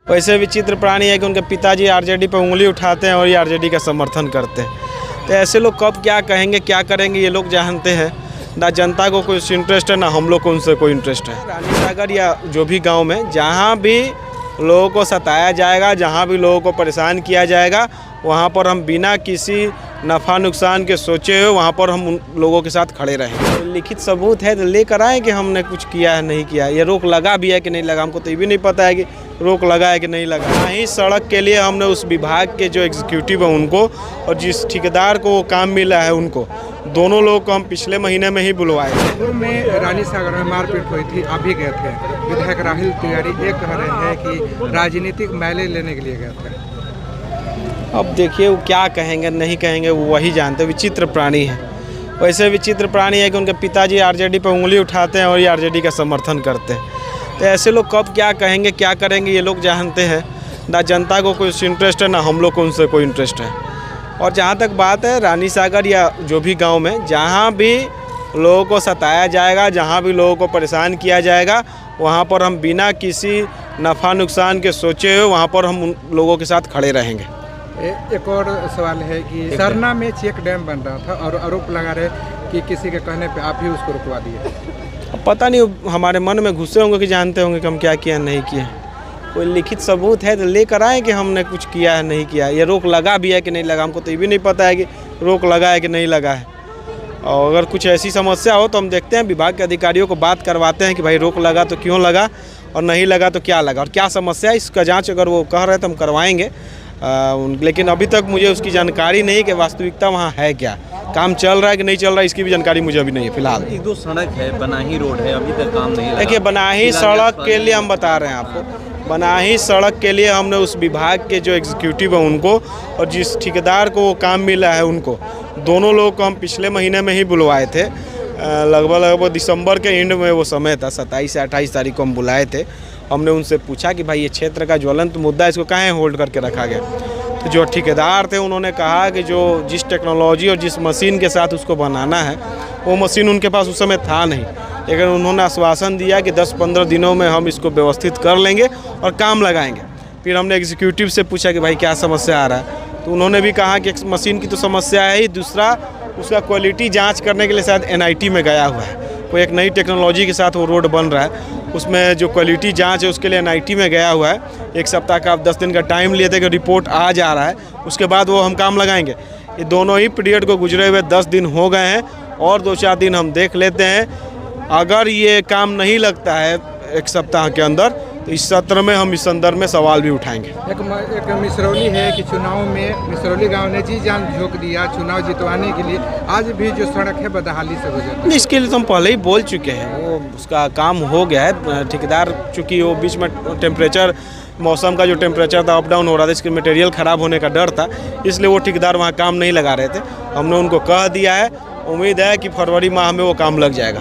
वैसे विचित्र प्राणी है कि उनके पिताजी आरजेडी पर उंगली उठाते हैं और ये आरजेडी का समर्थन करते हैं। तो ऐसे लोग कब क्या कहेंगे क्या करेंगे ये लोग जानते हैं। ना जनता को कोई इंटरेस्ट है ना हम लोग को उनसे कोई इंटरेस्ट है। रानी सागर या जो भी गांव में जहां भी लोगों को सताया जाएगा, जहां भी लोगों को परेशान किया जाएगा, वहां पर हम बिना किसी नफ़ा नुकसान के सोचे हुए वहाँ पर हम उन लोगों के साथ खड़े रहें। तो लिखित सबूत है तो लेकर आए कि हमने कुछ किया है नहीं किया, ये रोक लगा भी है कि नहीं लगा, हमको तो ये भी नहीं पता है कि रोक लगा है कि नहीं लगा। ना ही सड़क के लिए हमने उस विभाग के जो एग्जीक्यूटिव है उनको और जिस ठेकेदार को वो काम मिला है उनको, दोनों लोग को हम पिछले महीने में ही बुलवाए थे। पूर्व में रानी सागर में मारपीट हुई थी, आप भी गए थे। विधायक राहुल तिवारी ये कह रहे हैं कि राजनीतिक मैले लेने के लिए गए थे। अब देखिए वो क्या कहेंगे नहीं कहेंगे वो वही जानते। विचित्र प्राणी है, वैसे विचित्र प्राणी है कि उनके पिताजी आरजेडी पर उंगली उठाते हैं और ये आरजेडी का समर्थन करते हैं। तो ऐसे लोग कब क्या कहेंगे क्या करेंगे ये लोग जानते हैं। ना जनता को कोई इंटरेस्ट है ना हम लोग को उनसे कोई इंटरेस्ट है। और जहाँ तक बात है रानी सागर या जो भी गांव में जहाँ भी लोगों को सताया जाएगा, जहाँ भी लोगों को परेशान किया जाएगा, वहाँ पर हम बिना किसी नफ़ा नुकसान के सोचे हुए वहाँ पर हम उन लोगों के साथ खड़े रहेंगे। एक और सवाल है कि सरना में चेक डैम बन रहा था और आरोप लगा रहे कि किसी के कहने पे आप ही उसको रुकवा दिए। अब पता नहीं हमारे मन में घुसे होंगे कि जानते होंगे कि हम क्या किया नहीं किया। कोई लिखित सबूत है तो लेकर आए कि हमने कुछ किया है नहीं किया, ये रोक लगा भी है कि नहीं लगा, हमको तो ये भी नहीं पता है कि रोक लगा है कि नहीं लगा है। और अगर कुछ ऐसी समस्या हो तो हम देखते हैं विभाग के अधिकारियों को बात करवाते हैं कि भाई रोक लगा तो क्यों लगा और नहीं लगा तो क्या लगा और क्या समस्या है, इसका जाँच अगर वो कह रहे तो हम करवाएँगे। लेकिन अभी तक मुझे उसकी जानकारी नहीं कि वास्तविकता वहाँ है क्या, काम चल रहा है कि नहीं चल रहा है, इसकी भी जानकारी मुझे अभी नहीं है फिलहाल। एक दो सड़क है, बनाही रोड है, अभी तक काम नहीं लगा। देखिए बनाही सड़क के लिए हम बता रहे हैं आपको, बनाही सड़क के लिए हमने उस विभाग के जो एग्जीक्यूटिव है उनको और जिस ठेकेदार को वो काम मिला है उनको, दोनों लोग को हम पिछले महीने में ही बुलवाए थे। लगभग दिसंबर के एंड में वो समय था, 27 से 28 तारीख को हम बुलाए थे। हमने उनसे पूछा कि भाई ये क्षेत्र का ज्वलंत मुद्दा है, इसको काहे होल्ड करके रखा गया। तो जो ठेकेदार थे उन्होंने कहा कि जो जिस टेक्नोलॉजी और जिस मशीन के साथ उसको बनाना है वो मशीन उनके पास उस समय था नहीं, लेकिन उन्होंने आश्वासन दिया कि 10-15 दिनों में हम इसको व्यवस्थित कर लेंगे और काम लगाएंगे। फिर हमने एग्जीक्यूटिव से पूछा कि भाई क्या समस्या आ रहा है, तो उन्होंने भी कहा कि मशीन की तो समस्या है ही, दूसरा उसका क्वालिटी जांच करने के लिए शायद NIT में गया हुआ है। कोई एक नई टेक्नोलॉजी के साथ वो रोड बन रहा है, उसमें जो क्वालिटी जांच है उसके लिए NIT में गया हुआ है। 1 सप्ताह का आप 10 दिन का टाइम लिए थे कि रिपोर्ट आ जा रहा है, उसके बाद वो हम काम लगाएंगे। ये दोनों ही पीरियड को गुजरे हुए 10 दिन हो गए हैं और 2-4 दिन हम देख लेते हैं। अगर ये काम नहीं लगता है 1 सप्ताह के अंदर तो इस सत्र में हम इस संदर्भ में सवाल भी उठाएंगे। एक मिसरौली है कि चुनाव में मिसरौली गांव ने जी जान झोंक दिया चुनाव जितवाने के लिए, आज भी जो सड़क है बदहाली से गुजरती है। इसके लिए तो हम पहले ही बोल चुके हैं, वो उसका काम हो गया है। ठेकेदार चूँकि वो बीच में टेम्परेचर मौसम का जो टेम्परेचर था अप डाउन हो रहा था, इसके मटेरियल ख़राब होने का डर था, इसलिए वो ठेकेदार वहाँ काम नहीं लगा रहे थे। हमने उनको कह दिया है, उम्मीद है कि फरवरी माह में वो काम लग जाएगा।